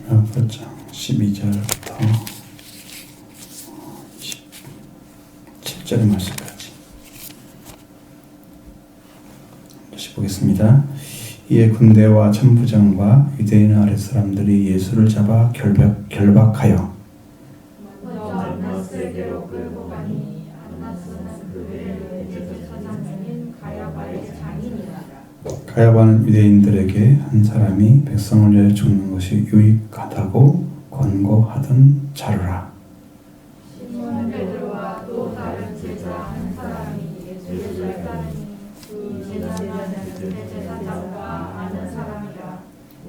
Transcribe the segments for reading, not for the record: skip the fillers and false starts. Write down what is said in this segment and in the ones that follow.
8장 12절부터 17절의 말씀까지 다시 보겠습니다. 이에 군대와 천부장과 유대인 아랫사람들이 예수를 잡아 결박하여 먼저 안나스에게로 끌고 가니 안나스는 그들의 대제사장인 가야바의 장인이라. 가야바는 유대인들에게 한 사람이 백성을 위하여 죽는 것이 유익하다고 권고하던 자루라. 시몬 베드로와 또 다른 제자 한 사람이 예수를 따르니 이 제자는 대제사장과 아는 사람이라.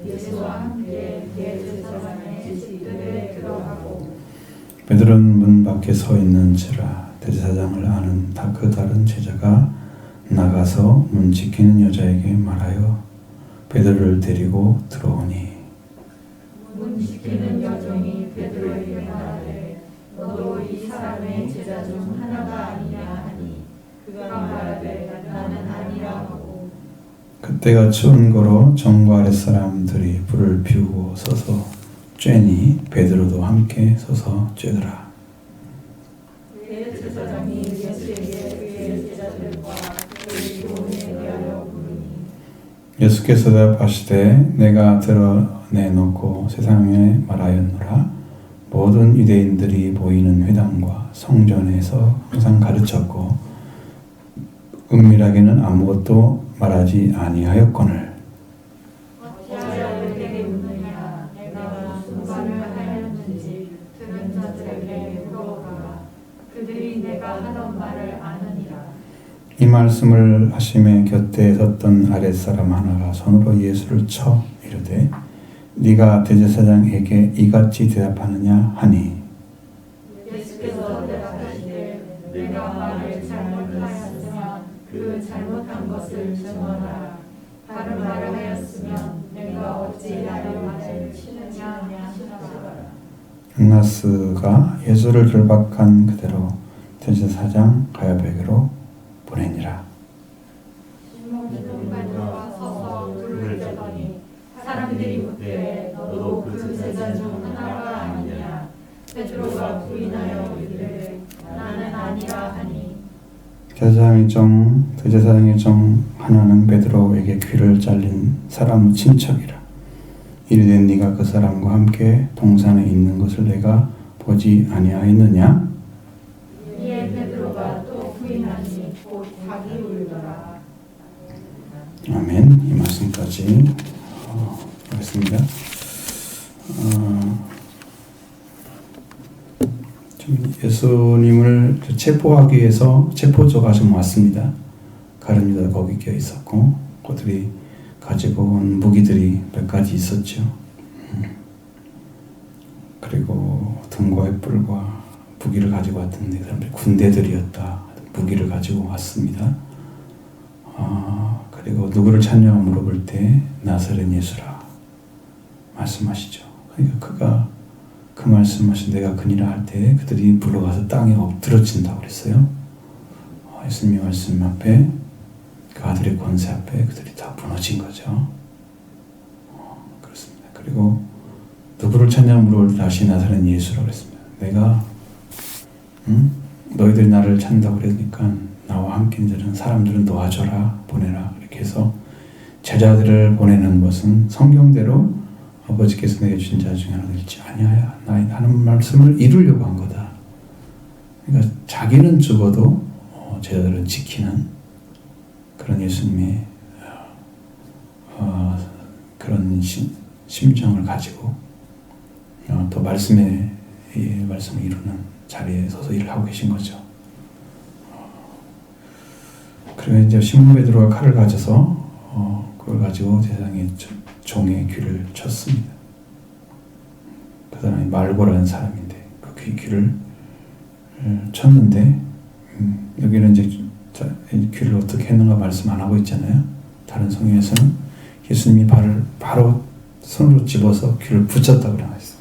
예수와 함께 대제사장의 집들에 들어가고 베드로는 문 밖에 서 있는지라. 대제사장을 아는 그 다른 제자가 나가서 문 지키는 여자에게 말하여 베드로를 데리고 들어오니 문 지키는 여종이 베드로에게 말하되 너도 이 사람의 제자 중 하나가 아니냐 하니 그가 말하되 나는 아니라 하고. 그때가 추운 거로 정과 아랫사람들이 불을 피우고 서서 쬐니 베드로도 함께 서서 쬐더라. 대제사장이 예수에게 그의 제자들과 그의 교훈에 대하여 물으니 예수께서 대답하시되 내가 드러내놓고 세상에 말하였노라. 모든 유대인들이 모이는 회당과 성전에서 항상 가르쳤고 은밀하게는 아무것도 말하지 아니하였거늘 어찌하여 내게 묻느냐. 내가 무슨 말을 하였는지 들은 자들에게 물어보라. 그들이 내가 하던 말을 아느니라. 이 말씀을 하심에 곁에 섰던 아랫사람 하나가 손으로 예수를 쳐 이르되 네가 대제사장에게 이같이 대답하느냐 하니 예수께서 대답하시되 내가 말을 잘못하였으면 그 잘못한 것을 증언하라. 다른 말을 하였으면 내가 어찌 나의 말을 치느냐 하시더라. 안나스가 예수를 결박한 그대로 대제사장 가야바에게로 보내니라. 시몬 베드로가 서서 불을 떼더니 사람들이 묻되 너도 그 제자 중 하나가 아니냐. 베드로가 부인하여 이르되 나는 아니라 하니 대제사장의 종 하나는 베드로에게 귀를 잘린 사람의 친척이라. 이르되 네가 그 사람과 함께 동산에 있는 것을 내가 보지 아니하였느냐? 이에 베드로가 또 부인하니 곧 닭이 울더라. 아멘. 이 말씀까지 하겠습니다. 지금 예수님을 체포하기 위해서 체포조가 좀 왔습니다. 가룟 유다도 거기 껴 있었고 그들이 가지고 온 무기들이 몇 가지 있었죠. 그리고 등과의 뿔과 무기를 가지고 왔던데 사람들이 군대들이었다. 무기를 가지고 왔습니다. 그리고 누구를 찾냐고 물어볼 때 나사렛 예수라 말씀하시죠. 그러니까 그가 그 말씀하신 내가 그니라 할 때 그들이 불러가서 땅에 엎드러진다고 그랬어요. 예수님의 말씀 앞에 그 아들의 권세 앞에 그들이 다 무너진 거죠. 그렇습니다. 그리고 누구를 찾냐고 물어볼 때 다시 나사렛 예수라고 그랬습니다. 내가 너희들이 나를 찾는다고 그러니까 나와 함께 있는 사람들은 놓아줘라 보내라 이렇게 해서 제자들을 보내는 것은 성경대로 아버지께서 내게 주신 자 중에 하나 될지 아니하야 나의 하는 말씀을 이루려고 한 거다. 그러니까 자기는 죽어도 제자들을 지키는 그런 예수님의 그런 심정을 가지고 또 말씀을 이루는 자리에 서서 일을 하고 계신 거죠. 그리고 이제 시몬 베드로가 칼을 가져서 그걸 가지고 세상의 종의 귀를 쳤습니다. 그 사람이 말고라는 사람인데 그 귀를 쳤는데 여기는 이제 귀를 어떻게 했는가 말씀 안 하고 있잖아요. 다른 성경에서는 예수님이 발을 바로 손으로 집어서 귀를 붙였다고 나와있어요.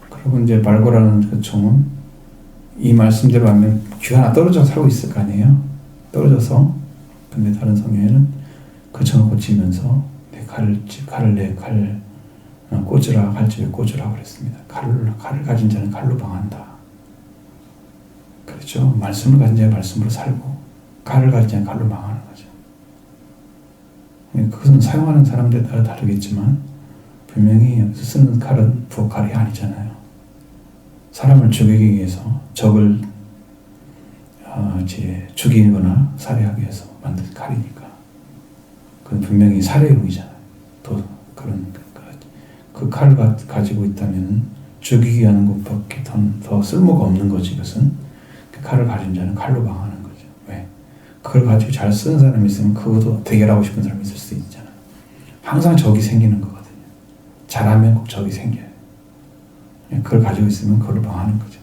그리고 이제 말고라는 그 종은 이 말씀대로 하면 귀 하나 떨어져 살고 있을 거 아니에요. 떨어져서 근데 다른 성경에는 그 점을 고치면서 내 칼을 꽂으라, 칼집에 꽂으라 그랬습니다. 칼을 가진 자는 칼로 방한다. 그렇죠. 말씀을 가진 자는 말씀으로 살고 칼을 가진 자는 칼로 망하는 거죠. 그것은 사용하는 사람들에 따라 다르겠지만 분명히 여기서 쓰는 칼은 부엌칼이 아니잖아요. 사람을 죽이기 위해서 적을 죽이거나 살해하기 위해서 만든 칼이니까 그건 분명히 살해용이잖아요. 또 그런 그 칼을 가지고 있다면 죽이기 위한 것밖에 더 쓸모가 없는 거지. 그것은 그 칼을 가진 자는 칼로 방하는 거죠. 왜? 그걸 가지고 잘 쓰는 사람이 있으면 그것도 대결하고 싶은 사람이 있을 수 있잖아요. 항상 적이 생기는 거거든요. 잘하면 꼭 적이 생겨요. 그걸 가지고 있으면 그걸로 방하는 거죠.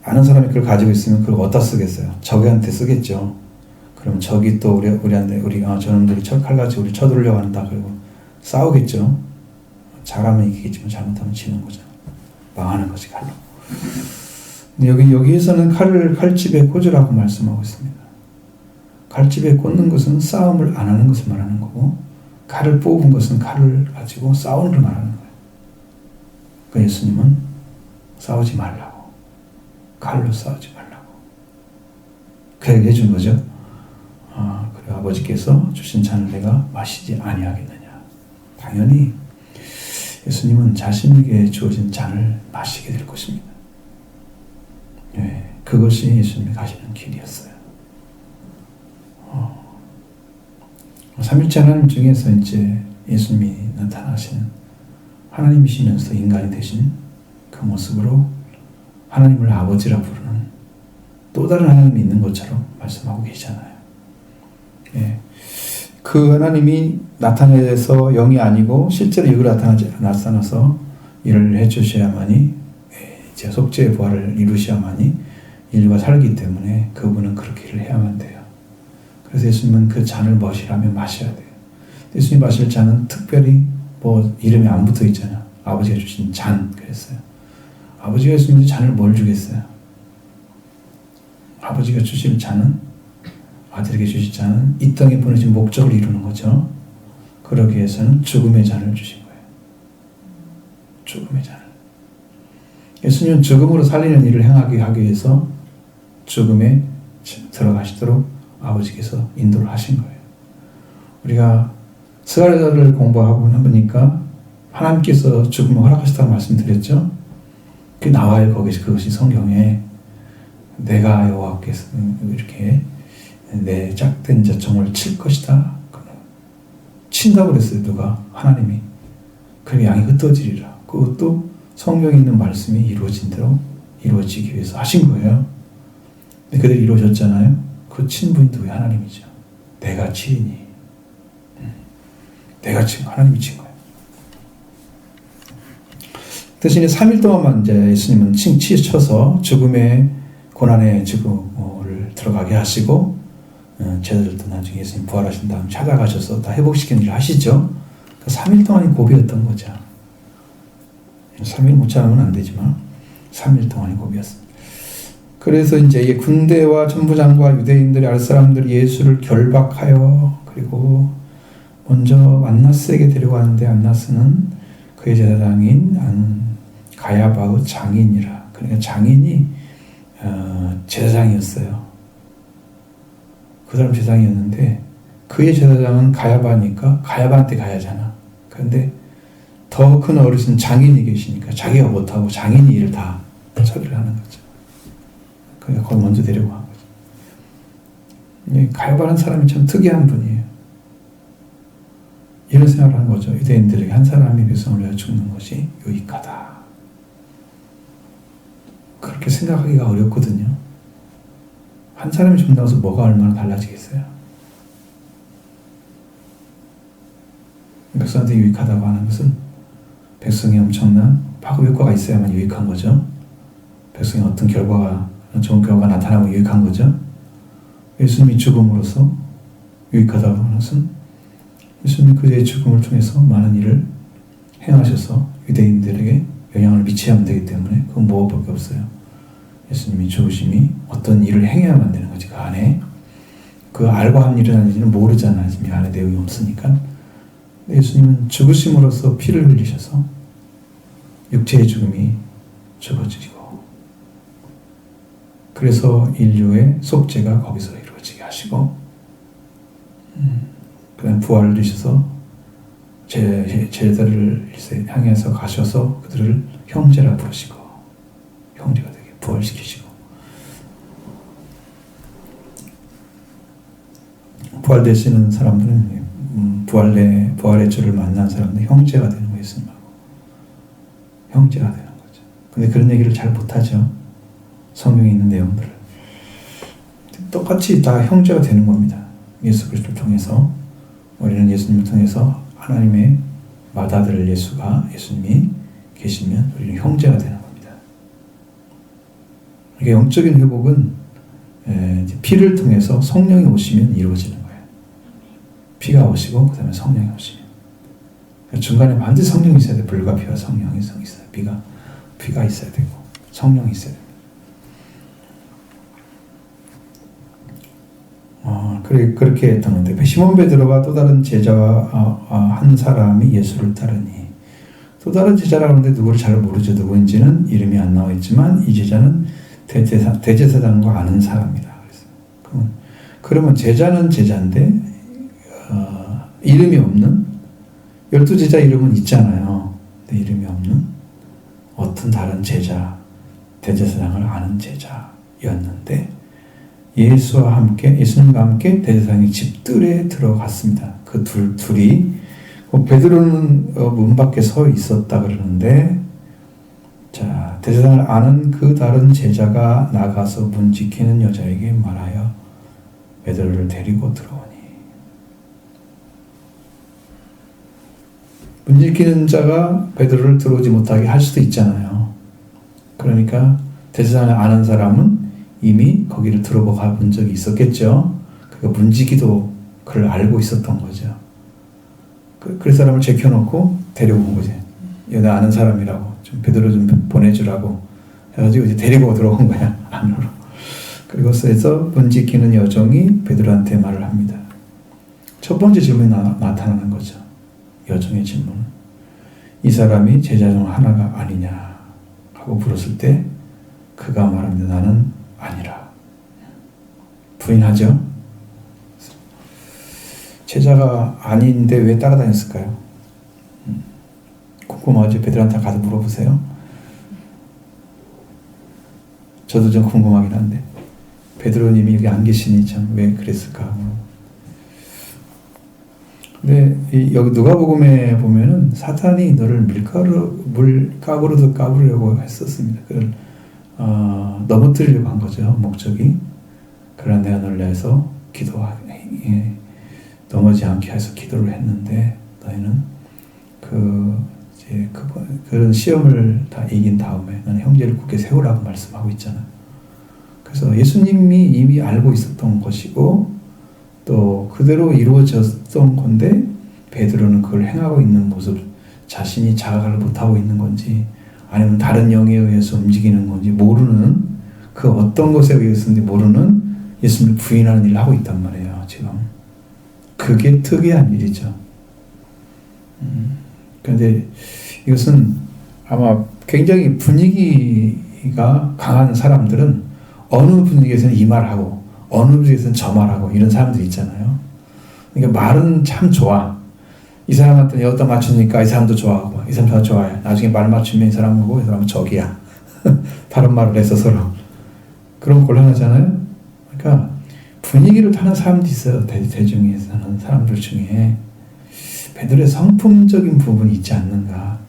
아는 사람이 그걸 가지고 있으면 그걸 어디다 쓰겠어요? 적한테 쓰겠죠. 그럼 적이 또 우리한테 저놈들이 칼 가지고 우리 쳐들려고 한다. 그리고 싸우겠죠. 잘하면 이기겠지만 잘못하면 지는 거죠. 망하는 거지 칼로. 여기에서는 칼을 칼집에 꽂으라고 말씀하고 있습니다. 칼집에 꽂는 것은 싸움을 안 하는 것을 말하는 거고 칼을 뽑은 것은 칼을 가지고 싸우는 걸 말하는 거예요. 그러니까 예수님은 싸우지 말라고, 칼로 싸우지 말라고 그 얘기 해준 거죠. 그래 아버지께서 주신 잔을 내가 마시지 아니하겠느냐. 당연히 예수님은 자신에게 주어진 잔을 마시게 될 것입니다. 네, 그것이 예수님이 가시는 길이었어요. 삼위일체 하나님 중에서 이제 예수님이 나타나신 하나님이시면서 인간이 되신 그 모습으로 하나님을 아버지라 부르는 또 다른 하나님이 있는 것처럼 말씀하고 계시잖아요. 예. 그 하나님이 나타내서 영이 아니고 실제로 육으로 나타나서 일을 해주셔야만이 이제 속죄의 부활을 이루셔야만이 인류가 살기 때문에 그분은 그렇게 일을 해야만 돼요. 그래서 예수님은 그 잔을 마시라면 마셔야 돼요. 예수님 마실 잔은 특별히 이름이 안 붙어 있잖아요. 아버지가 주신 잔 그랬어요. 아버지가 예수님한테 잔을 뭘 주겠어요? 아버지가 주실 잔은 아들에게 주실 잔은 이 땅에 보내신 목적을 이루는 거죠. 그러기 위해서는 죽음의 잔을 주신 거예요. 죽음의 잔을. 예수님은 죽음으로 살리는 일을 하기 위해서 죽음에 들어가시도록 아버지께서 인도를 하신 거예요. 우리가 스가랴를 공부하고 보니까 하나님께서 죽음을 허락하셨다고 말씀드렸죠. 그게 나와요. 그것이 성경에 내가 여호와께서 이렇게 내 짝된 자총을 칠 것이다. 친다고 그랬어요. 누가? 하나님이. 그리고 양이 흩어지리라. 그것도 성경에 있는 말씀이 이루어진 대로 이루어지기 위해서 하신 거예요. 근데 그대로 이루어졌잖아요. 그 친분이 누구의 하나님이죠. 내가 치리니. 내가 친 하나님이 친 거예요. 대신에 3일 동안만 이제 예수님은 치셔서 죽음의 고난의 죽음을 들어가게 하시고 제자들도 나중에 예수님 부활하신 다음 찾아가셔서 다 회복시키는 일을 하시죠. 그 3일 동안이 고비였던 거죠. 3일 못 참으면 안 되지만 3일 동안이 고비였습니다. 그래서 이제 이 군대와 천부장과 유대인들이 아랫사람들이 예수를 결박하여 그리고 먼저 안나스에게 데려가는데 안나스는 그의 제사장인 가야바의 장인이라. 그러니까 장인이 제사장이었어요. 그 사람 제사장이었는데 그의 제사장은 가야바니까 가야바한테 가야잖아. 그런데 더 큰 어르신 장인이 계시니까 자기가 못하고 장인이 일을 다 처리를 하는 거죠. 그러니까 거기 먼저 데리고 간 거죠. 가야바라는 사람이 참 특이한 분이에요. 이런 생각을 하는 거죠. 유대인들에게 한 사람이 백성을 위하여 죽는 것이 유익하다. 그렇게 생각하기가 어렵거든요. 한 사람이 죽는다고 해서 뭐가 얼마나 달라지겠어요? 백성한테 유익하다고 하는 것은 백성이 엄청난 파급 효과가 있어야만 유익한 거죠. 백성이 어떤 좋은 결과가 나타나고 유익한 거죠. 예수님이 죽음으로써 유익하다고 하는 것은 예수님이 그의 죽음을 통해서 많은 일을 행하셔서 유대인들에게 영향을 미쳐야만 되기 때문에 그건 무엇밖에 없어요. 예수님이 죽으심이 어떤 일을 행해야만 되는 거지. 그 안에 그 알고 한 일은 모르잖아요. 지금 이 안에 내용이 없으니까. 예수님은 죽으심으로써 피를 흘리셔서 육체의 죽음이 죽어지고, 그래서 인류의 속죄가 거기서 이루어지게 하시고, 그다음 부활을 주셔서 제자를 향해서 가셔서 그들을 형제라 부르시고, 형제가 되게 부활시키시고, 부활되시는 사람들은 부활의 주를 만난 사람들 형제가 되는 거예요. 예수님하고 형제가 되는 거죠. 근데 그런 얘기를 잘 못하죠. 성경에 있는 내용들을. 똑같이 다 형제가 되는 겁니다. 예수 그리스도를 통해서. 우리는 예수님을 통해서 하나님의 맏아들 예수님이 계시면 우리는 형제가 되는 겁니다. 이게 영적인 회복은 피를 통해서 성령이 오시면 이루어지는 거예요. 피가 오시고 그 다음에 성령이 오시면. 중간에 반드시 성령이 있어야 돼요. 불과 피와 성령이 있어요. 피가 있어야 되고 성령이 있어야 돼요. 그렇게 했던 건데, 시몬 베드로가 또 다른 제자와 한 사람이 예수를 따르니, 또 다른 제자라고 하는데 누구를 잘 모르죠. 누구인지는 이름이 안 나와 있지만 이 제자는 대제사장과 아는 사람이다. 그러면 제자는 제자인데 이름이 없는 12제자 이름은 있잖아요. 근데 이름이 없는 어떤 다른 제자, 대제사장을 아는 제자였는데, 예수님과 함께 대제사장의 집들에 들어갔습니다. 그 둘이 베드로는 문 밖에 서 있었다 그러는데, 자, 대제사장을 아는 그 다른 제자가 나가서 문 지키는 여자에게 말하여 베드로를 데리고 들어오니. 문 지키는 자가 베드로를 들어오지 못하게 할 수도 있잖아요. 그러니까 대제사장을 아는 사람은 이미 거기를 들어가 본 적이 있었겠죠. 그러니까 문지기도 그걸 알고 있었던 거죠. 그 사람을 제켜놓고 데려온 거지. 얘는 아는 사람이라고, 좀 베드로 좀 보내주라고 해가지고 이제 데리고 들어온 거야, 안으로. 그리고서 문지키는 여종이 베드로한테 말을 합니다. 첫 번째 질문이 나타나는 거죠. 여종의 질문은 이 사람이 제자 중 하나가 아니냐 하고 물었을 때 그가 말합니다. 나는 아니라. 부인하죠. 제자가 아닌데 왜 따라다녔을까요? 궁금하죠? 베드로한테 가서 물어보세요. 저도 좀 궁금하긴 한데 베드로님이 여기 안 계시니 참 왜 그랬을까? 근데 여기 누가복음에 보면은 사탄이 너를 물가루로 까부려고 했었습니다. 그걸 넘어뜨리려고 한 거죠, 목적이. 그러나 내가 너를 위해서 넘어지 않게 해서 기도를 했는데 너희는 그런 시험을 다 이긴 다음에 너는 형제를 굳게 세우라고 말씀하고 있잖아요. 그래서 예수님이 이미 알고 있었던 것이고 또 그대로 이루어졌던 건데 베드로는 그걸 행하고 있는 모습 자신이 자각을 못하고 있는 건지 아니면 다른 영에 의해서 움직이는 건지 모르는, 그 어떤 것에 의해서인지 모르는 예수님을 부인하는 일을 하고 있단 말이에요, 지금. 그게 특이한 일이죠. 그런데 이것은 아마 굉장히 분위기가 강한 사람들은 어느 분위기에서는 이 말하고 어느 분위기에서는 저 말하고 이런 사람들이 있잖아요. 그러니까 말은 참 좋아. 이 사람한테는 여기다 맞추니까 이 사람도 좋아하고 이 사람도 좋아해. 나중에 말 맞추면 이 사람하고 이 사람은 적이야. 다른 말을 해서 서로. 그런 곤란하잖아요. 그러니까 분위기를 타는 사람도 있어요. 대중에 사는 사람들 중에. 베드로의 성품적인 부분이 있지 않는가.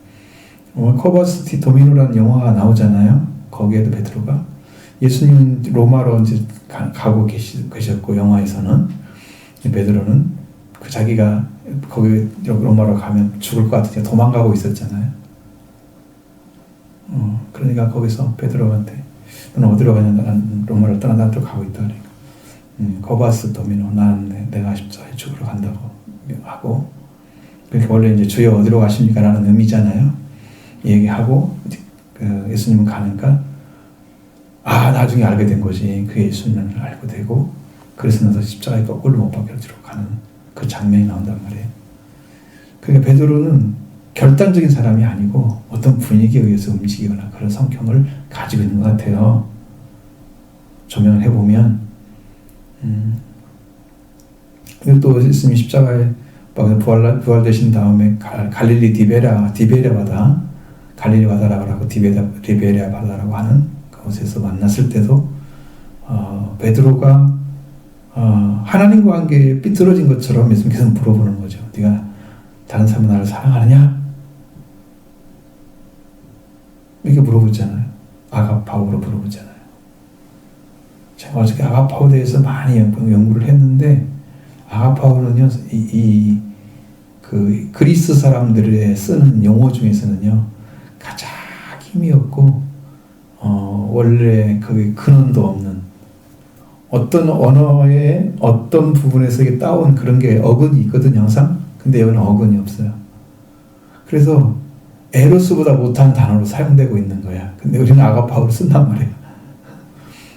코버스티 도미노라는 영화가 나오잖아요. 거기에도 베드로가 예수님 로마로 이제 가고 계셨고 영화에서는 베드로는 그 자기가 거기 로마로 가면 죽을 것 같으니까 도망가고 있었잖아요. 그러니까 거기서 베드로한테 너는 어디로 가냐? 난 로마를 떠나 나한테 가고 있다. 그러니까 코바스 도미노 나는 내가 십자가에 죽으러 간다고 하고, 그러니까 원래 이제 주여 어디로 가십니까? 라는 의미잖아요. 얘기하고 예수님은 가니까 나중에 알게 된 거지. 그 예수님을 알고 되고 그래서 나서 십자가에 거꾸로 못 박혀지러 가는 그 장면이 나온단 말이에요. 그러니까 베드로는 결단적인 사람이 아니고 어떤 분위기에 의해서 움직이거나 그런 성격을 가지고 있는 것 같아요. 조명을 해보면 그리고 또 예수님이 십자가에 부활되신 다음에 갈릴리 디베랴 바다, 갈릴리 바다라고 하고 디베랴 바다라고 하는 그곳에서 만났을 때도 베드로가 하나님과 관계에 삐뚤어진 것처럼 예수님께서 물어보는 거죠. 네가 다른 사람이 나를 사랑하느냐? 이렇게 물어보잖아요. 아가파오로 물어보잖아요. 제가 어저께 아가파오에 대해서 많이 연구를 했는데 아가파오는요, 그 그리스 사람들의 쓰는 용어 중에서는요, 가장 힘이 없고, 원래 그 근원도 없는, 어떤 언어의 어떤 부분에서 이게 따온 그런 게 어근이 있거든요, 항상. 근데 여기는 어근이 없어요. 그래서 에로스보다 못한 단어로 사용되고 있는 거야. 근데 우리는 아가파오를 쓴단 말이에요.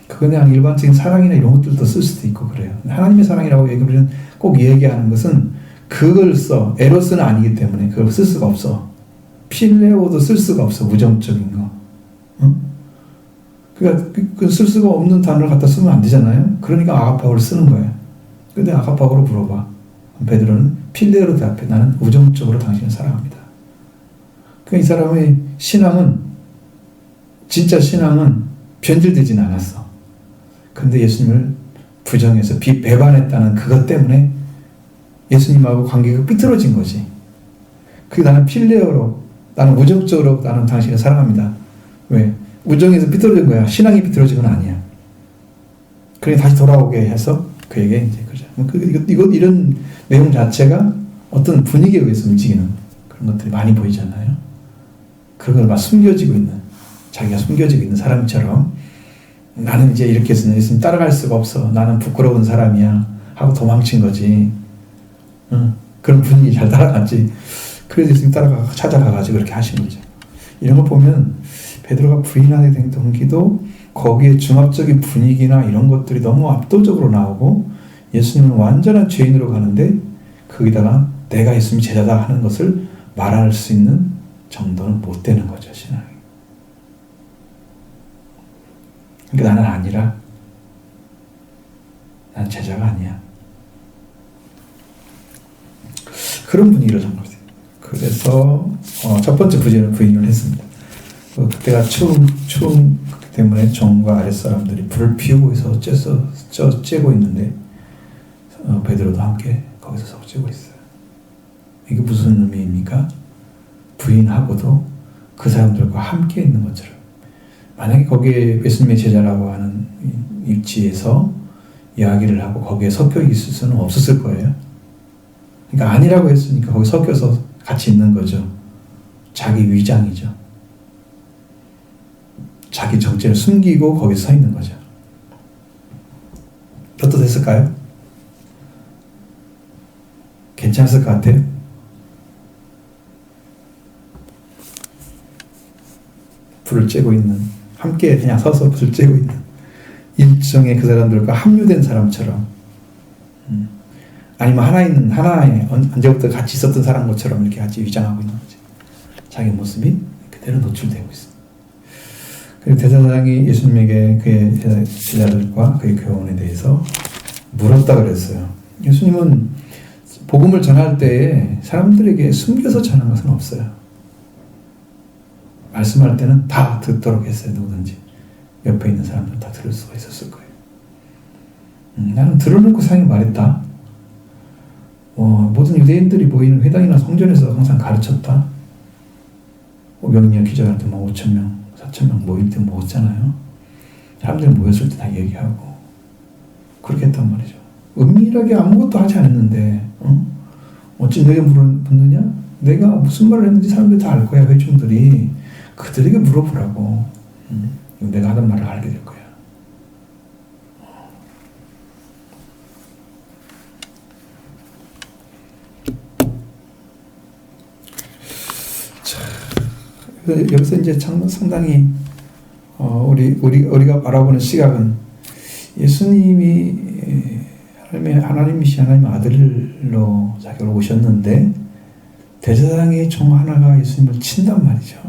그냥 일반적인 사랑이나 이런 것들도 쓸 수도 있고 그래요. 하나님의 사랑이라고 우리는 꼭 얘기하는 것은 그걸 써. 에로스는 아니기 때문에 그걸 쓸 수가 없어. 필레오도 쓸 수가 없어. 무정적인 거. 응? 그러니까 쓸 수가 없는 단어를 갖다 쓰면 안 되잖아요. 그러니까 아가파오를 쓰는 거예요. 근데 아가파오로 물어봐. 베드로는 필레오로 대답해. 나는 우정적으로 당신을 사랑합니다. 그러니까 이 사람의 신앙은, 진짜 신앙은 변질되진 않았어. 근데 예수님을 부정해서 배반했다는 그것 때문에 예수님하고 관계가 삐뚤어진 거지. 그게 나는 필레오로, 나는 우정적으로 나는 당신을 사랑합니다. 왜? 우정에서 삐뚤어진 거야. 신앙이 삐뚤어진 건 아니야. 그러니 다시 돌아오게 해서 그에게 이제 그죠. 이런 내용 자체가 어떤 분위기에 의해서 움직이는 그런 것들이 많이 보이잖아요. 그런 걸 막 숨겨지고 있는, 자기가 숨겨지고 있는 사람처럼 나는 이제 이렇게 해서 예수님 따라갈 수가 없어. 나는 부끄러운 사람이야. 하고 도망친 거지. 그런 분위기 잘 따라갔지. 그래서 예수님 찾아가가지고 그렇게 하신 거죠. 이런 거 보면 베드로가 부인하게 된 동기도 거기에 중압적인 분위기나 이런 것들이 너무 압도적으로 나오고 예수님은 완전한 죄인으로 가는데 거기다가 내가 예수님이 제자다 하는 것을 말할 수 있는 정도는 못 되는 거죠, 신앙이. 그러니까 나는 아니라, 난 제자가 아니야. 그런 분위기를 한 거죠. 그래서 첫 번째 부인을 했습니다. 그때가 추움 때문에 종과 아랫사람들이 불을 피우고 있어서 쬐고 있는데 베드로도 함께 거기서 쬐고 있어요. 이게 무슨 의미입니까? 부인하고도 그 사람들과 함께 있는 것처럼. 만약에 거기에 예수님의 제자라고 하는 위치에서 이야기를 하고 거기에 섞여 있을 수는 없었을 거예요. 그러니까 아니라고 했으니까 거기 섞여서 같이 있는 거죠. 자기 위장이죠. 자기 정체를 숨기고 거기서 서 있는 거죠. 어떠셨을까요? 괜찮았을 것 같아요? 불을 쬐고 있는, 함께 그냥 서서 불을 쬐고 있는 일종의 그 사람들과 합류된 사람처럼, 아니면 하나에 언제부터 같이 있었던 사람 것처럼 이렇게 같이 위장하고 있는 거죠. 자기 모습이 그대로 노출되고 있습니다. 그리고 대제사장이 예수님에게 그의 제자들과 그의 교훈에 대해서 물었다 그랬어요. 예수님은 복음을 전할 때에 사람들에게 숨겨서 전한 것은 없어요. 말씀할 때는 다 듣도록 했어요. 누구든지 옆에 있는 사람들 다 들을 수가 있었을 거예요. 나는 들어놓고 상이 말했다. 모든 유대인들이 모이는 회당이나 성전에서 항상 가르쳤다. 명령 기자할 때 5,000명, 4,000명 모일 때 모았잖아요. 사람들이 모였을 때 다 얘기하고 그렇게 했단 말이죠. 은밀하게 아무것도 하지 않았는데 어찌 내게 묻느냐? 내가 무슨 말을 했는지 사람들이 다 알 거야. 회중들이 그들에게 물어보라고. 내가 하던 말을 알게 될 거야. 여기서 이제 상당히 우리가 바라보는 시각은 예수님이 하나님이시 하나님의 아들로 자기를 오셨는데 대제사장의 종 하나가 예수님을 친단 말이죠.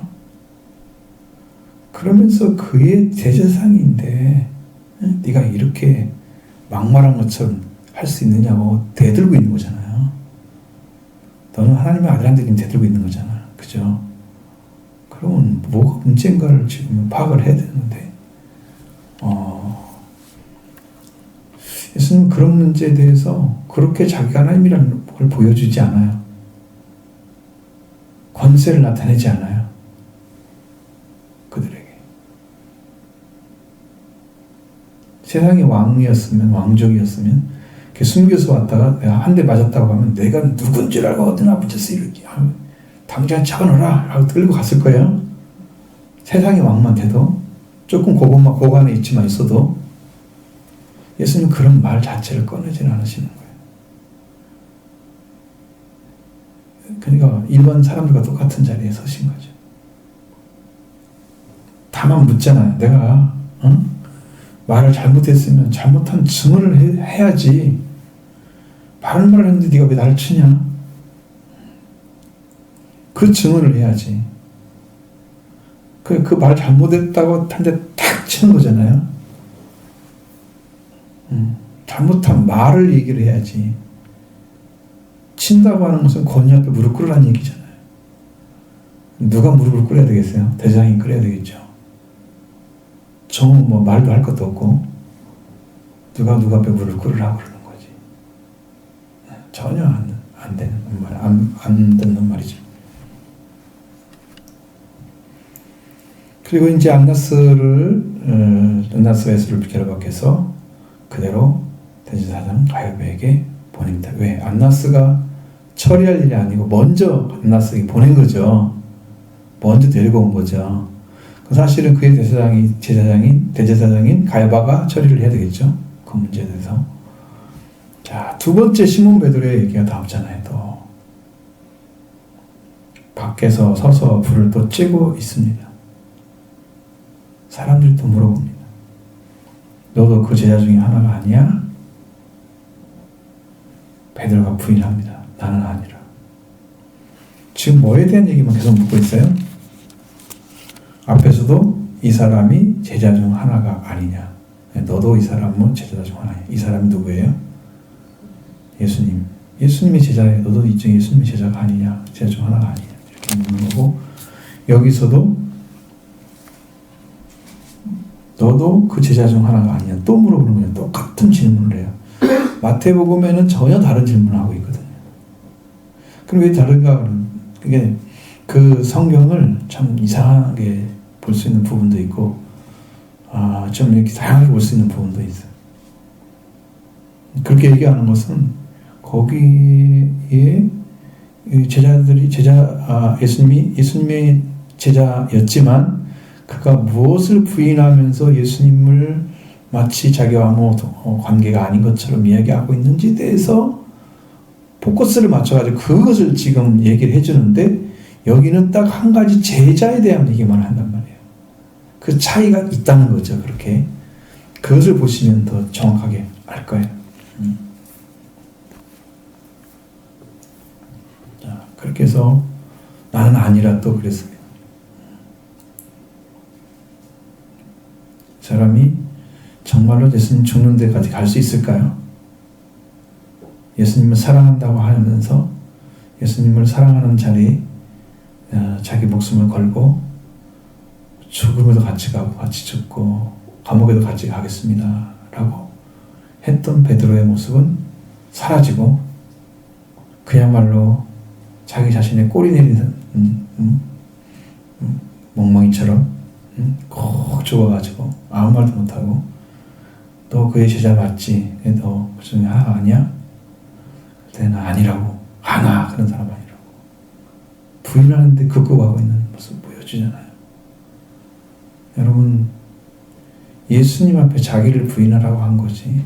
그러면서 그의 대제사장인데 네가 이렇게 막말한 것처럼 할 수 있느냐고 대들고 있는 거잖아요. 너는 하나님의 아들한테 지금 대들고 있는 거잖아. 그죠? 그러면 뭐가 문제인가를 지금 파악을 해야 되는데 예수님은 그런 문제에 대해서 그렇게 자기가 하나님이라는 걸 보여주지 않아요. 권세를 나타내지 않아요. 그들에게. 세상의 왕족이었으면 이렇게 숨겨서 왔다가 내가 한 대 맞았다고 하면 내가 누군 줄 알고 어떤 아픈 짓을 이렇게 하면 당장 잡아놓으라 하고 들고 갔을 거예요. 세상의 왕만 돼도 조금 고관에 있지만 있어도 예수님 그런 말 자체를 꺼내지는 않으시는 거예요. 그러니까 일반 사람들과 똑같은 자리에 서신 거죠. 다만 묻잖아요. 내가 말을 잘못했으면 잘못한 증언을 해야지. 바른 말을 했는데 네가 왜 나를 치냐? 그 증언을 해야지. 그 말 잘못했다고 한데 탁 치는 거잖아요. 잘못한 말을 얘기를 해야지. 친다고 하는 것은 권위 앞에 무릎 꿇으라는 얘기잖아요. 누가 무릎을 꿇어야 되겠어요? 대제사장이 꿇어야 되겠죠. 정은 뭐 말도 할 것도 없고 누가 누구 앞에 무릎을 꿇으라고 그러는 거지. 전혀 안 되는 말, 안 듣는 말이죠. 그리고 이제 안나스 회수를 결박해서 그대로 대제사장 가야바에게 보냅니다. 왜? 안나스가 처리할 일이 아니고 먼저 안나스에게 보낸 거죠. 먼저 데리고 온 거죠. 사실은 그의 대제사장인 가야바가 처리를 해야 되겠죠. 그 문제에 대해서. 자, 두 번째 시몬 베드로의 얘기가 나오잖아요. 또 밖에서 서서 불을 또 쬐고 있습니다. 사람들이 또 물어봅니다. 너도 그 제자 중에 하나가 아니야? 베드로가 부인합니다. 나는 아니라. 지금 뭐에 대한 얘기만 계속 묻고 있어요? 앞에서도 이 사람이 제자 중 하나가 아니냐. 너도 이 사람은 제자 중 하나냐. 이 사람이 누구예요? 예수님. 예수님이 제자예요. 너도 이쪽 예수님의 제자가 아니냐. 제자 중 하나가 아니냐. 이렇게 묻는 거고, 여기서도 너도 그 제자 중 하나가 아니냐. 또 물어보는 거예요. 똑같은 질문을 해요. 마태복음에는 전혀 다른 질문을 하고 있거든요. 그럼 왜 다른가? 그게 그 성경을 참 이상하게 볼 수 있는 부분도 있고, 좀 이렇게 다양하게 볼 수 있는 부분도 있어요. 그렇게 얘기하는 것은 거기에 예수님의 제자였지만 그가 무엇을 부인하면서 예수님을 마치 자기와 아무 관계가 아닌 것처럼 이야기하고 있는지에 대해서 포커스를 맞춰가지고 그것을 지금 얘기를 해주는데, 여기는 딱 한 가지 제자에 대한 얘기만 한단 말이에요. 그 차이가 있다는 거죠. 그렇게 그것을 보시면 더 정확하게 알 거예요. 자, 그렇게 해서 나는 아니라 또 그랬습니다. 사람이 정말로 예수님 죽는 데까지 갈 수 있을까요? 예수님을 사랑한다고 하면서 예수님을 사랑하는 자리에 자기 목숨을 걸고 죽음에도 같이 가고 같이 죽고 감옥에도 같이 가겠습니다 라고 했던 베드로의 모습은 사라지고 그야말로 자기 자신의 꼬리 내리는 멍멍이처럼 꼭 죽어가지고 아무 말도 못하고, 너 그의 제자 맞지? 너 그 중에 하나 아니야? 그때는 아니라고. 하나 그런 사람 아니라고 부인하는데 극복하고 있는 모습 보여주잖아요. 여러분, 예수님 앞에 자기를 부인하라고 한 거지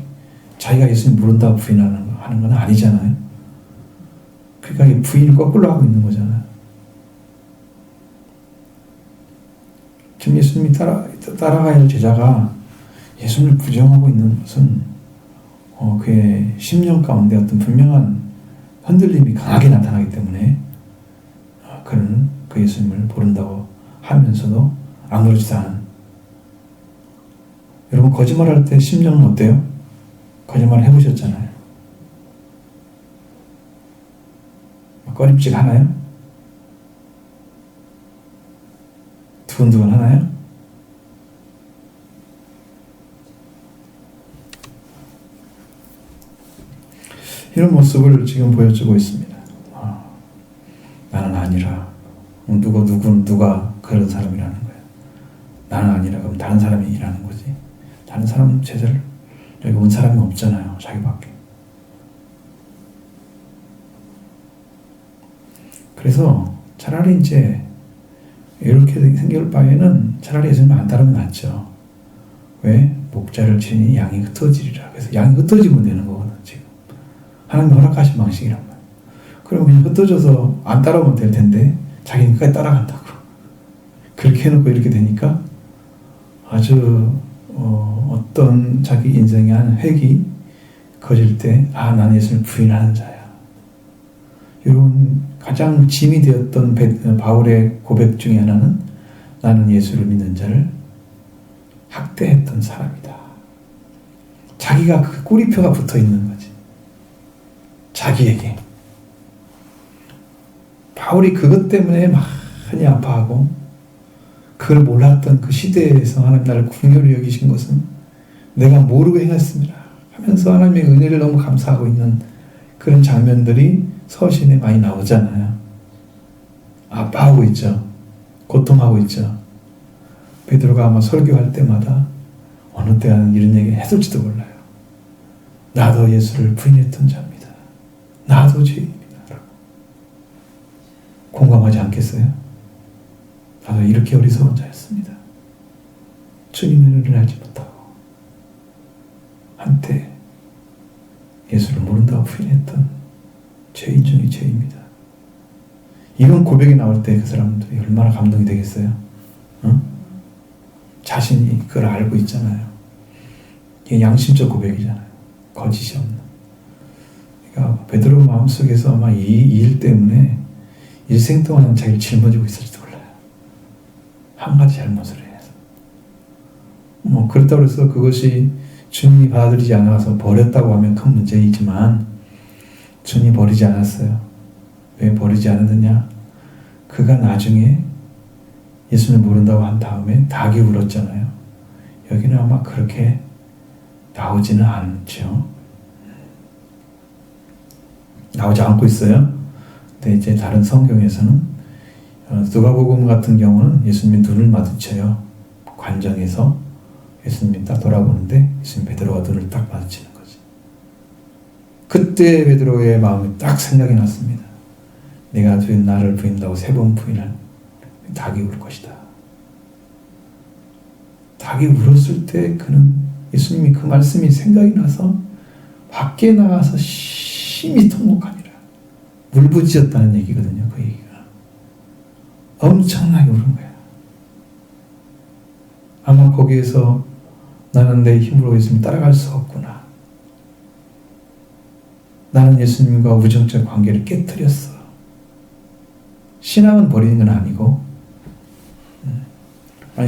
자기가 예수님 모른다고 부인하는 건 아니잖아요. 그러니까 이 부인을 거꾸로 하고 있는 거잖아요. 지금 예수님이 따라가야 할 제자가 예수님을 부정하고 있는 것은 그의 심령 가운데 어떤 분명한 흔들림이 강하게 나타나기 때문에 그는 그 예수님을 모른다고 하면서도 아무렇지도 않은. 여러분 거짓말할 때 심령은 어때요? 거짓말 해보셨잖아요. 꺼림칙 하나요? 두근두근 하나요? 이런 모습을 지금 보여주고 있습니다. 나는 아니라. 누가 그런 사람이라는 거예요. 나는 아니라 그럼 다른 사람이라는 거지. 다른 사람 제자를 여기 온 사람이 없잖아요. 자기밖에. 그래서 차라리 이제 이렇게 생길 바에는 차라리 예수님 안 따르면 낫죠. 왜? 목자를 치니 양이 흩어지리라. 그래서 양이 흩어지면 되는 거거든 지금. 하나님 허락하신 방식이란 말이에요. 그러면 그냥 흩어져서 안 따라오면 될 텐데 자기는 끝까지 따라간다고. 그렇게 해놓고 이렇게 되니까 아주 어떤 자기 인생의 한 획이 거질 때 나는 예수님을 부인하는 자야. 이런 가장 짐이 되었던 바울의 고백 중에 하나는 나는 예수를 믿는 자를 학대했던 사람이다. 자기가 그 꼬리표가 붙어 있는 거지. 자기에게. 바울이 그것 때문에 많이 아파하고 그걸 몰랐던 그 시대에서 하나님 나를 긍휼히 여기신 것은 내가 모르고 행했습니다 하면서 하나님의 은혜를 너무 감사하고 있는 그런 장면들이 서신에 많이 나오잖아요. 아파하고 있죠. 고통하고 있죠. 베드로가 아마 설교할 때마다 어느 때는 이런 얘기 했을지도 몰라요. 나도 예수를 부인했던 자입니다. 나도 죄인입니다. 공감하지 않겠어요? 나도 이렇게 어리석은 자였습니다. 주님의 은혜를 알지 못하고 한때 예수를 모른다고 부인했던 죄인 중의 죄입니다. 이런 고백이 나올 때 그 사람들이 얼마나 감동이 되겠어요? 자신이 그걸 알고 있잖아요. 이게 양심적 고백이잖아요. 거짓이 없는. 그러니까 베드로 마음속에서 아마 이 일 때문에 일생 동안 자기를 짊어지고 있을지도 몰라요. 한 가지 잘못을 해서. 그렇다고 해서 그것이 주님이 받아들이지 않아서 버렸다고 하면 큰 문제이지만 주님이 버리지 않았어요. 왜 버리지 않았느냐? 그가 나중에 예수를 모른다고 한 다음에 닭이 울었잖아요. 여기는 아마 그렇게 나오지는 않죠. 나오지 않고 있어요. 근데 이제 다른 성경에서는 누가복음 같은 경우는 예수님이 눈을 마주쳐요. 관정에서 예수님이 딱 돌아보는데 예수님 베드로가 눈을 딱 마주치는 거지. 그때 베드로의 마음이 딱 생각이 났습니다. 내가 나를 부인다고 3번 부인한 닭이 울 것이다. 닭이 울었을 때 그는 예수님이 그 말씀이 생각이 나서 밖에 나가서 심히 통곡하니라. 울부짖었다는 얘기거든요. 그 얘기가. 엄청나게 울은 거야. 아마 거기에서 나는 내 힘으로 예수님 따라갈 수 없구나. 나는 예수님과 우정적 관계를 깨뜨렸어. 신앙은 버리는 건 아니고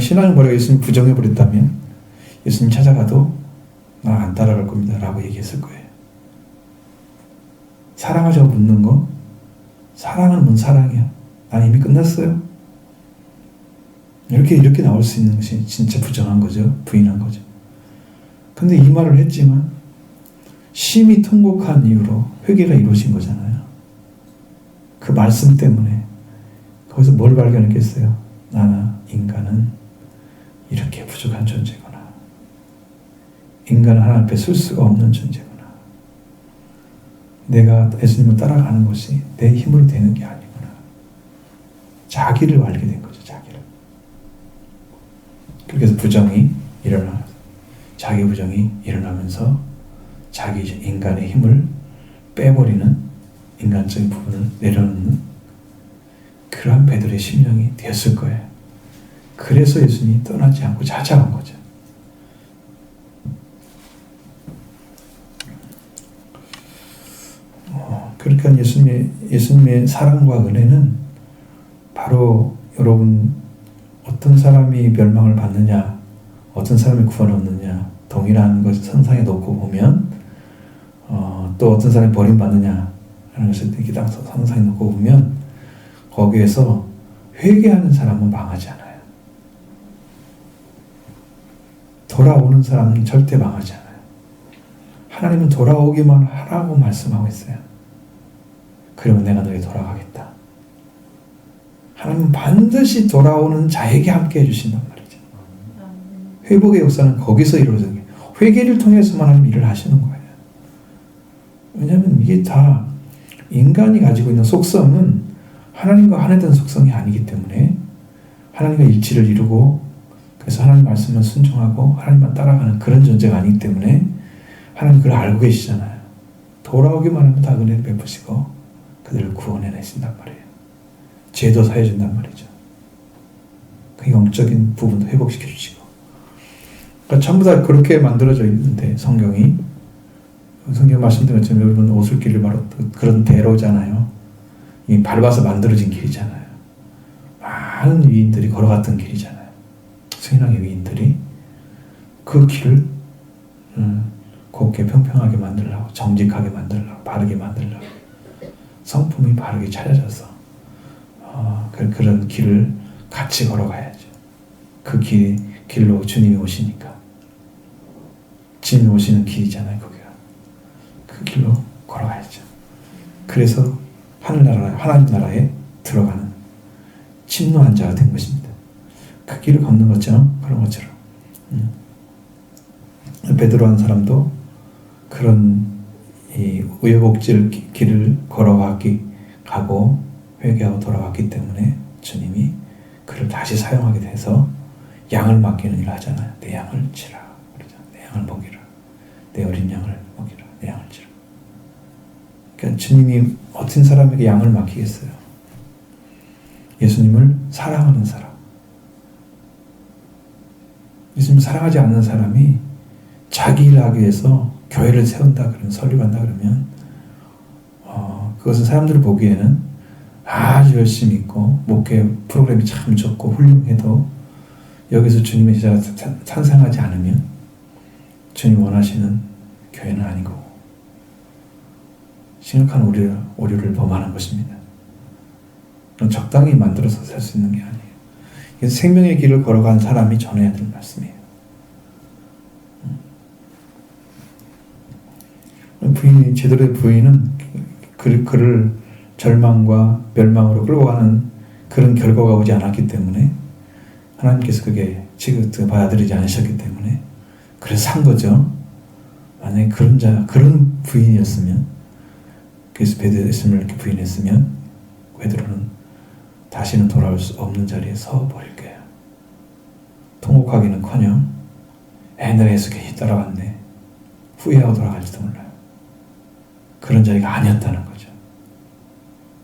신앙을 버리고 예수님 부정해버렸다면 예수님 찾아가도 나 안 따라갈 겁니다 라고 얘기했을 거예요. 사랑하자고 묻는 거 사랑은 뭔 사랑이야? 난 이미 끝났어요. 이렇게 나올 수 있는 것이 진짜 부정한 거죠. 부인한 거죠. 근데 이 말을 했지만 심히 통곡한 이유로 회개가 이루어진 거잖아요. 그 말씀 때문에 거기서 뭘 발견했겠어요? 나나 인간은 이렇게 부족한 존재구나. 인간은 하나님 앞에 쓸 수가 없는 존재구나. 내가 예수님을 따라가는 것이 내 힘으로 되는 게 아니구나. 자기를 알게 된 거죠. 자기를. 그렇게 해서 부정이 일어나면서 자기 부정이 일어나면서 자기 인간의 힘을 빼버리는 인간적인 부분을 내려놓는 그러한 베드로의 심령이 되었을 거예요. 그래서 예수님이 떠나지 않고 찾아간 거죠. 그러니까 예수님의 사랑과 은혜는 바로 여러분 어떤 사람이 멸망을 받느냐, 어떤 사람이 구원을 얻느냐 동일한 것을 선상에 놓고 보면 또 어떤 사람이 버림받느냐 하는 것을 이렇게 딱 선상에 놓고 보면 거기에서 회개하는 사람은 망하지 않아요. 돌아오는 사람은 절대 망하지 않아요. 하나님은 돌아오기만 하라고 말씀하고 있어요. 그러면 내가 너에게 돌아가겠다. 하나님은 반드시 돌아오는 자에게 함께 해주신단 말이죠. 회복의 역사는 거기서 이루어져요. 회개를 통해서만 하나님 일을 하시는 거예요. 왜냐하면 이게 다 인간이 가지고 있는 속성은 하나님과 하나된 속성이 아니기 때문에 하나님과 일치를 이루고 그래서 하나님 말씀만 순종하고 하나님만 따라가는 그런 존재가 아니기 때문에 하나님 그걸 알고 계시잖아요. 돌아오기만 하면 다 은혜를 베푸시고 그들을 구원해내신단 말이에요. 죄도 사해준단 말이죠. 그 영적인 부분도 회복시켜 주시고 그러니까 전부 다 그렇게 만들어져 있는데 성경 말씀드린 것처럼 여러분 오솔길이 바로 그런 대로잖아요. 이 밟아서 만들어진 길이잖아요. 많은 위인들이 걸어갔던 길이잖아요. 신앙의 위인들이 그 길을 곱게 평평하게 만들려고 정직하게 만들려고 바르게 만들려고 성품이 바르게 차려져서 그런 길을 같이 걸어가야죠. 그 길로 주님이 오시니까 주님이 오시는 길이잖아요. 거기가 그 길로 걸어가야죠. 그래서 하나님 나라에 들어가는 침노한 자가 된 것입니다. 그 길을 걷는 것처럼 그런 것처럼 베드로한 사람도 그런 이 우여곡절 길을 가고 회개하고 돌아왔기 때문에 주님이 그를 다시 사용하게 돼서 양을 맡기는 일을 하잖아요. 내 양을 치라. 그러죠. 내 양을 먹이라. 내 어린 양을 먹이라. 내 양을 치라. 그러니까 주님이 어떤 사람에게 양을 맡기겠어요? 예수님을 사랑하는 사람. 예수님을 사랑하지 않는 사람이 자기 일을 하기 위해서 교회를 세운다 그러면 설립한다 그러면 그것은 사람들이 보기에는 아주 열심히 있고 목회 프로그램이 참 좋고 훌륭해도 여기서 주님의 제자가 탄생하지 않으면 주님 원하시는 교회는 아니고 심각한 오류를 범하는 것입니다. 적당히 만들어서 살 수 있는 게 아니에요. 그래서 생명의 길을 걸어간 사람이 전해야 될 말씀이에요. 제대로의 부인은 그를 절망과 멸망으로 끌고 가는 그런 결과가 오지 않았기 때문에 하나님께서 그게 지금 받아들이지 않으셨기 때문에 그래서 산 거죠. 만약에 그런 부인이었으면 그래서 예수님을 이렇게 부인했으면 베드로는 다시는 돌아올 수 없는 자리에 서 버릴 거예요. 통곡하기는커녕 내가 예수 계시 따라왔네 후회하고 돌아갈지도 몰라요. 그런 자리가 아니었다는 거죠.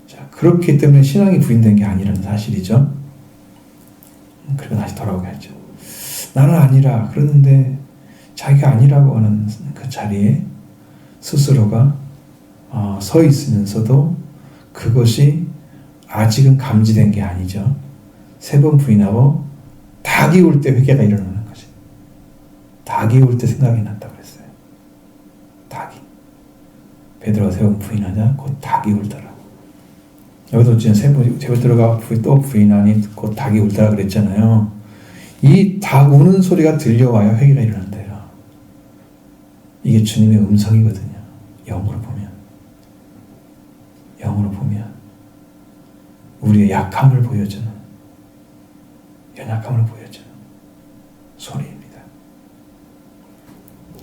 자, 그렇기 때문에 신앙이 부인된 게 아니라는 사실이죠. 그리고 다시 돌아오겠죠. 나는 아니라 그러는데 자기가 아니라고 하는 그 자리에 스스로가 서 있으면서도 그것이 아직은 감지된 게 아니죠. 3번 부인하고 닭이 올 때 회개가 일어나는 거지. 닭이 올 때 생각이 났다고 그랬어요. 닭이. 베드로가 3번 부인하자 곧 닭이 울더라. 여기도 지금 베드로가 또 부인하니 곧 닭이 울더라 그랬잖아요. 이 닭 우는 소리가 들려와야 회개가 일어난대요. 이게 주님의 음성이거든요. 영으로 보면 우리의 약함을 보여주는 연약함을 보여주는 소리입니다.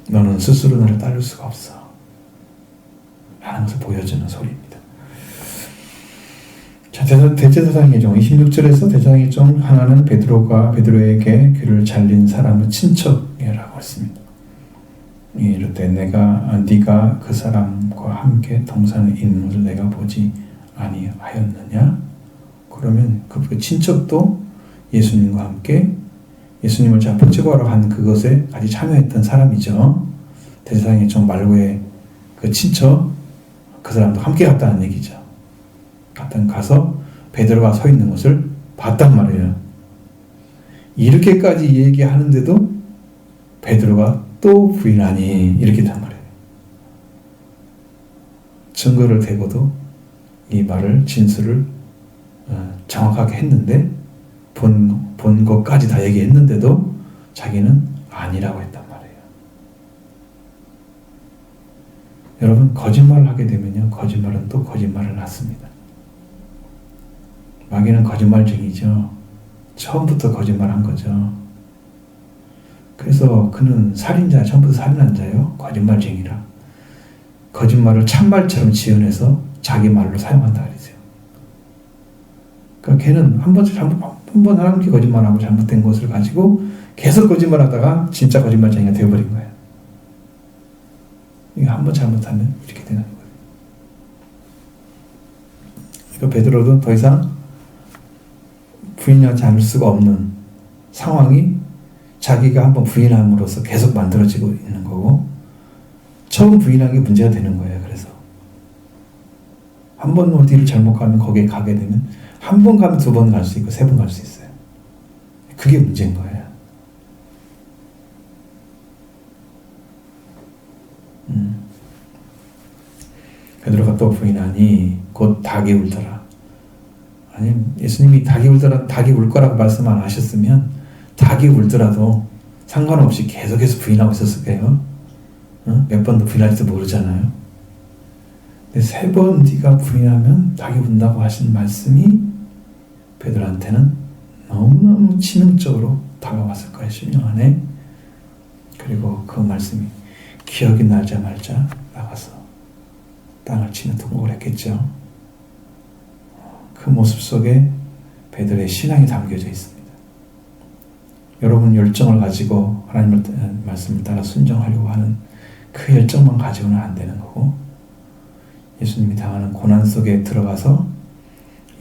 너는 스스로 나를 따를 수가 없어 하는 것을 보여주는 소리입니다. 자, 대제사장의 종 26절에서 대제사장의 종 하나는 베드로에게 귀를 잘린 사람은 친척이라고 했습니다. 이르되 네가 그 사람과 함께 동산에 있는 것을 내가 보지 아니하였느냐? 그러면 그 친척도 예수님과 함께 예수님을 잡아찍으러 간 그것에 같이 참여했던 사람이죠. 대제사장의 종 말고의 그 친척 그 사람도 함께 갔다는 얘기죠. 가서 베드로가 서 있는 것을 봤단 말이에요. 이렇게까지 얘기하는데도 베드로가 또 부인하니 이렇게 단 말이에요. 증거를 대고도 이 말을 진술을 정확하게 했는데 본 것까지 다 얘기했는데도 자기는 아니라고 했단 말이에요. 여러분, 거짓말을 하게 되면요, 거짓말은 또 거짓말을 낳습니다. 마귀는 거짓말쟁이죠. 처음부터 거짓말한 거죠. 그래서 그는 살인자, 처음부터 살인한 자예요. 거짓말쟁이라. 거짓말을 참말처럼 지어내서 자기 말로 사용한다 그러세요. 그러니까 걔는 한 번 하나님께 거짓말하고 잘못된 것을 가지고 계속 거짓말하다가 진짜 거짓말쟁이가 되어버린 거예요. 이게 한 번 잘못하면 이렇게 되는 거예요. 그러니까 베드로도 더 이상 부인하지 않을 수가 없는 상황이 자기가 한번 부인함으로써 계속 만들어지고 있는 거고, 처음 부인한 게 문제가 되는 거예요. 그래서 한 번 어디를 잘못 가면 거기에 가게 되면 한 번 가면 두 번 갈 수 있고 세 번 갈 수 있어요. 그게 문제인 거예요. 베드로가 또 부인하니 곧 닭이 울더라. 아니, 예수님이 닭이 울 거라고 말씀 안 하셨으면 닭이 울더라도 상관없이 계속해서 부인하고 있었을 거예요. 몇 번 더 부인할지도 모르잖아요. 근데 세 번 네가 부인하면 닭이 운다고 하신 말씀이 베드로한테는 너무너무 치명적으로 다가왔을 거예요. 10년 안에. 그리고 그 말씀이 기억이 나자마자 나가서 땅을 치며 통곡을 했겠죠. 그 모습 속에 베드로의 신앙이 담겨져 있습니다. 여러분, 열정을 가지고 하나님의 말씀을 따라 순종하려고 하는 그 열정만 가지고는 안 되는 거고, 예수님이 당하는 고난 속에 들어가서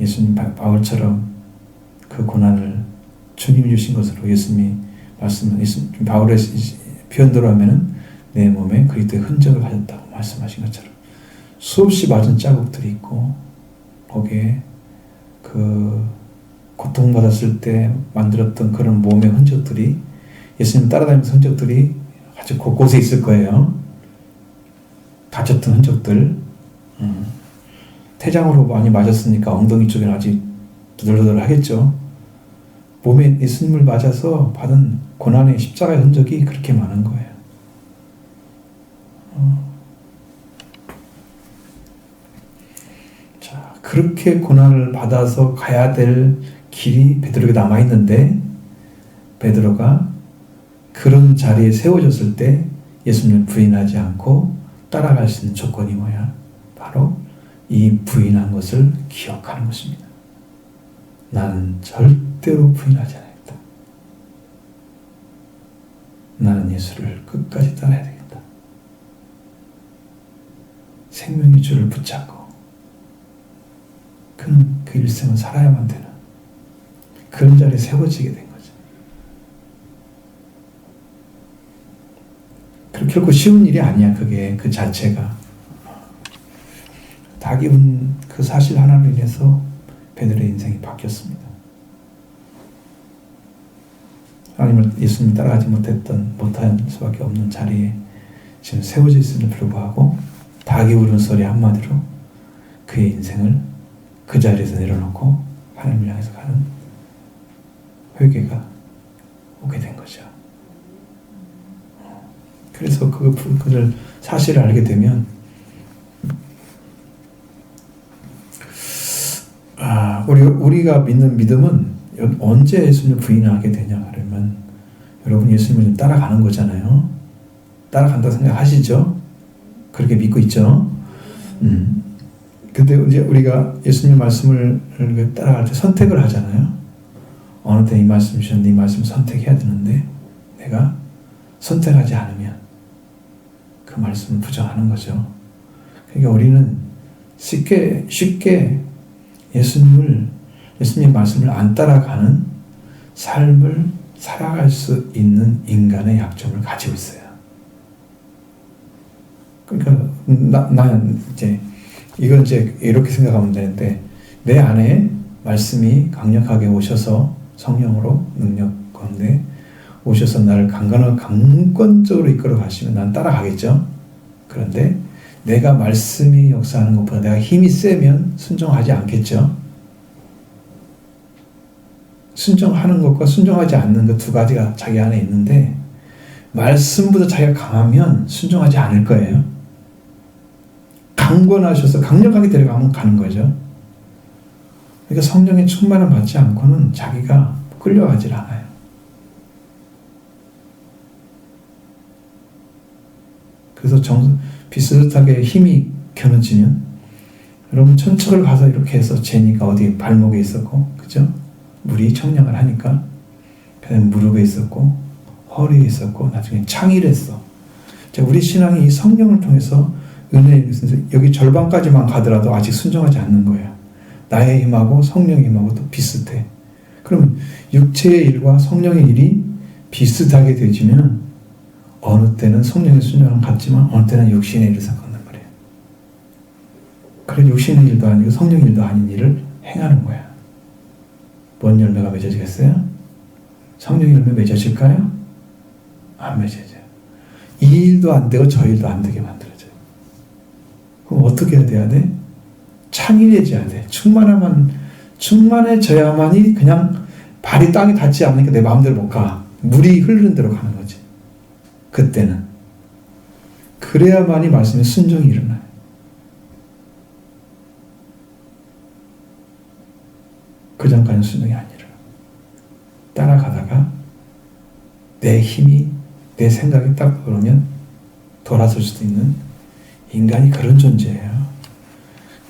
예수님 바울처럼 그 고난을 주님이 주신 것으로 예수님이 바울의 표현대로 하면은 내 몸에 그리스도의 흔적을 가졌다고 말씀하신 것처럼 수없이 맞은 자국들이 있고, 거기에 그 고통받았을 때 만들었던 그런 몸의 흔적들이, 예수님 따라다니면서 흔적들이 아주 곳곳에 있을 거예요. 다쳤던 흔적들. 태장으로 많이 맞았으니까 엉덩이 쪽에는 아직 두들두들 하겠죠. 몸에 예수님을 맞아서 받은 고난의 십자가의 흔적이 그렇게 많은 거예요. 자, 그렇게 고난을 받아서 가야 될 길이 베드로에게 남아있는데, 베드로가 그런 자리에 세워졌을 때 예수님을 부인하지 않고 따라갈 수 있는 조건이 뭐야? 바로 이 부인한 것을 기억하는 것입니다. 나는 절대로 부인하지 않겠다. 나는 예수를 끝까지 따라야 되겠다. 생명의 줄을 붙잡고 그는 그 일생을 살아야만 되는 그런 자리에 세워지게 된 거죠. 그렇게 결코 쉬운 일이 아니야. 그게 그 자체가. 닭이 운 그 사실 하나로 인해서 베드로의 인생이 바뀌었습니다. 하나님을 예수님 따라가지 못할 수밖에 없는 자리에 지금 세워져 있음에도 불구하고 닭이 울은 소리 한마디로 그의 인생을 그 자리에서 내려놓고 하나님을 향해서 가는 회개가 오게 된 거죠. 그래서 그걸 사실을 알게 되면 우리가 믿는 믿음은 언제 예수님을 부인하게 되냐 그러면 여러분 예수님을 따라가는 거잖아요. 따라간다고 생각하시죠? 그렇게 믿고 있죠? 근데 이제 우리가 예수님 말씀을 따라갈 때 선택을 하잖아요. 어느 때 이 말씀 주셨는데 이 말씀 선택해야 되는데 내가 선택하지 않으면 그 말씀을 부정하는 거죠. 그러니까 우리는 쉽게 예수님의 말씀을 안 따라가는 삶을 살아갈 수 있는 인간의 약점을 가지고 있어요. 그러니까 나는 이제 이건 이제 이렇게 생각하면 되는데, 내 안에 말씀이 강력하게 오셔서 성령으로 능력 가운데 오셔서 나를 강권적으로 이끌어 가시면 난 따라가겠죠. 그런데 내가 말씀이 역사하는 것보다 내가 힘이 세면 순종하지 않겠죠. 순종하는 것과 순종하지 않는 것 두 가지가 자기 안에 있는데, 말씀보다 자기가 강하면 순종하지 않을 거예요. 강권하셔서 강력하게 데려가면 가는 거죠. 그러니까 성령의 충만을 받지 않고는 자기가 끌려가질 않아요. 그래서 비슷하게 힘이 겨눠지면, 여러분 천척을 가서 이렇게 해서 재니까 어디 발목에 있었고, 그죠? 물이 청량을 하니까 그다음에 무릎에 있었고 허리에 있었고 나중에 창의를 했어. 자, 우리 신앙이 이 성령을 통해서 은혜의 여기 절반까지만 가더라도 아직 순종하지 않는 거예요. 나의 힘하고 성령의 힘하고 또 비슷해. 그럼 육체의 일과 성령의 일이 비슷하게 되지면 어느 때는 성령의 순종은 같지만 어느 때는 육신의 일을 섞는 거예요. 그래 육신의 일도 아니고 성령의 일도 아닌 일을 행하는 거야. 뭔 열매가 맺어지겠어요? 성령의 열매 맺어질까요? 안 맺어져요. 이 일도 안 되고 저 일도 안 되게 만들어져요. 그럼 어떻게 해야 돼? 창의해져야 돼. 충만해져야만이 그냥 발이 땅에 닿지 않으니까 내 마음대로 못 가. 물이 흐르는 대로 가는 거지. 그때는. 그래야만이 말씀에 순종이 일어나요. 그 전까지는 순종이 아니라 따라가다가 내 힘이 내 생각이 딱 그러면 돌아설 수도 있는 인간이 그런 존재예요.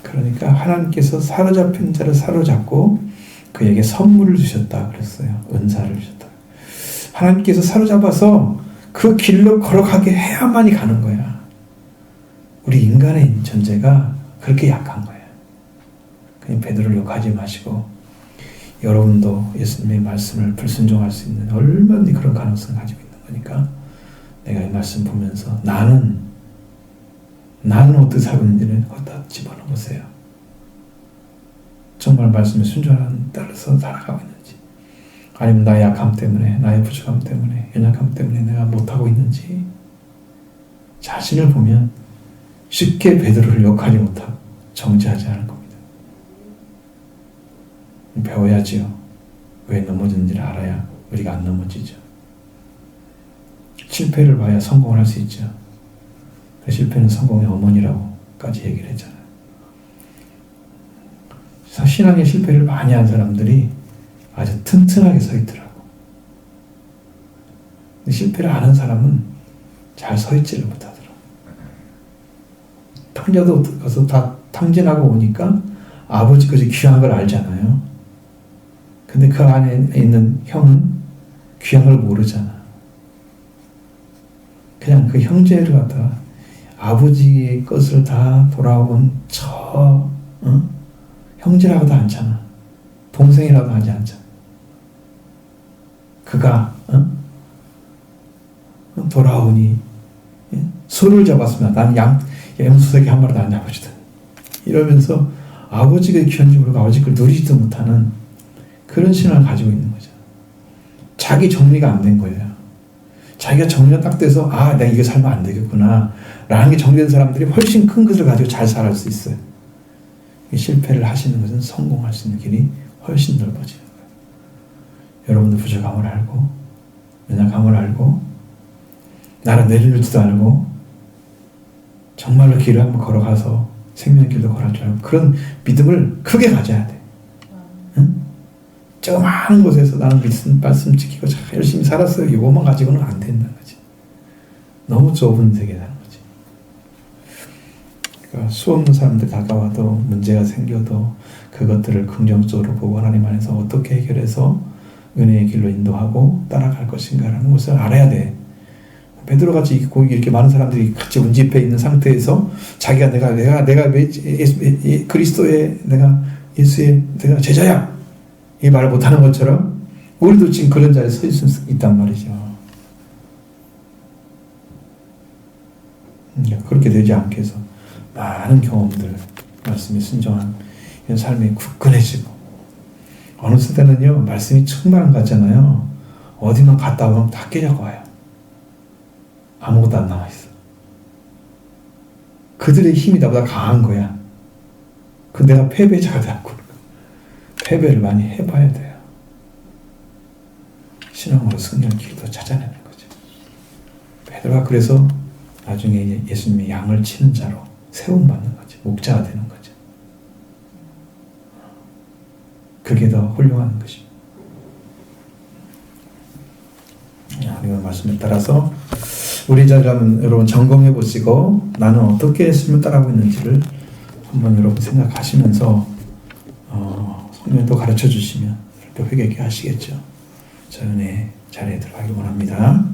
그러니까 하나님께서 사로잡힌 자를 사로잡고 그에게 선물을 주셨다 그랬어요. 은사를 주셨다. 하나님께서 사로잡아서 그 길로 걸어가게 해야만이 가는 거야. 우리 인간의 존재가 그렇게 약한 거예요. 그냥 베드로를 욕하지 마시고 여러분도 예수님의 말씀을 불순종할 수 있는 얼마든지 그런 가능성을 가지고 있는 거니까 내가 이 말씀 보면서 나는 어떻게 살고 있는지를 거기다 집어넣으세요. 정말 말씀에 순종하는 따라서 살아가고 있는지, 아니면 나의 약함 때문에, 나의 부족함 때문에, 연약함 때문에 내가 못하고 있는지 자신을 보면 쉽게 베드로를 욕하지 못하고 정죄하지 않을 겁니다. 배워야지요. 왜 넘어졌는지를 알아야 우리가 안 넘어지죠. 실패를 봐야 성공을 할 수 있죠. 그 실패는 성공의 어머니라고까지 얘기를 했잖아요. 신앙의 실패를 많이 한 사람들이 아주 튼튼하게 서 있더라고. 근데 실패를 안 한 사람은 잘 서 있지를 못하더라고. 탕자도 가서 다 탕진하고 오니까 아버지 것이 귀한 걸 알잖아요. 근데 그 안에 있는 형은 귀한 걸 모르잖아. 그냥 그 형제를 갖다가 아버지의 것을 다 돌아온 형제라고도 않잖아. 동생이라도 하지 않잖아. 그가 돌아오니 소를 잡았으면 난 엠수새끼 한 마리도 안 잡아주든 이러면서 아버지가 귀한지 모르고 아버지 걸 누리지도 못하는 그런 신앙을 가지고 있는 거죠. 자기 정리가 안 된 거예요. 자기가 정리가 딱 돼서 내가 이거 살면 안 되겠구나 라는 게 정리된 사람들이 훨씬 큰 것을 가지고 잘 살아갈 수 있어요. 실패를 하시는 것은 성공할 수 있는 길이 훨씬 넓어지는 거예요. 여러분도 부족함을 알고 연약함을 알고 나를 내려줄지도 알고 정말로 길을 한번 걸어가서 생명의 길도 걸어갈 줄 알고 그런 믿음을 크게 가져야 돼. 응? 조그마한 곳에서 나는 말씀 지키고 열심히 살았어요. 이것만 가지고는 안 된다는 거지. 너무 좁은 세계에 사는 거지. 그러니까 수없는 사람들 다가와도 문제가 생겨도 그것들을 긍정적으로 보고 하나님 안에서 어떻게 해결해서 은혜의 길로 인도하고 따라갈 것인가라는 것을 알아야 돼. 베드로같이 이렇게 많은 사람들이 같이 운집해 있는 상태에서 자기가 내가 그리스도의 내가 예수의 내가 제자야 이 말을 못하는 것처럼 우리도 지금 그런 자리에 서 있을 수 있단 말이죠. 그렇게 되지 않게 해서 많은 경험들 말씀에 순종한 이런 삶이 굳건해지고, 어느 세대는요 말씀이 충만한 것 같잖아요. 어디만 갔다 오면 다 깨져가 와요. 아무것도 안 남아있어. 그들의 힘이 나보다 강한 거야. 그 내가 패배자가 되었고, 패배를 많이 해봐야 돼요. 신앙으로 승리하는 길도 찾아내는 거죠. 베드로가 그래서 나중에 이제 예수님의 양을 치는 자로 세움받는 거죠. 목자가 되는 거죠. 그게 더 훌륭한 것입니다. 하나님의 말씀에 따라서 우리 자리라면 여러분 점검해 보시고, 나는 어떻게 예수님을 따라가고 있는지를 한번 여러분 생각하시면서 성령도 가르쳐 주시면 이렇게 회개하게 하시겠죠. 저 은혜 자리에 들어가길 원합니다.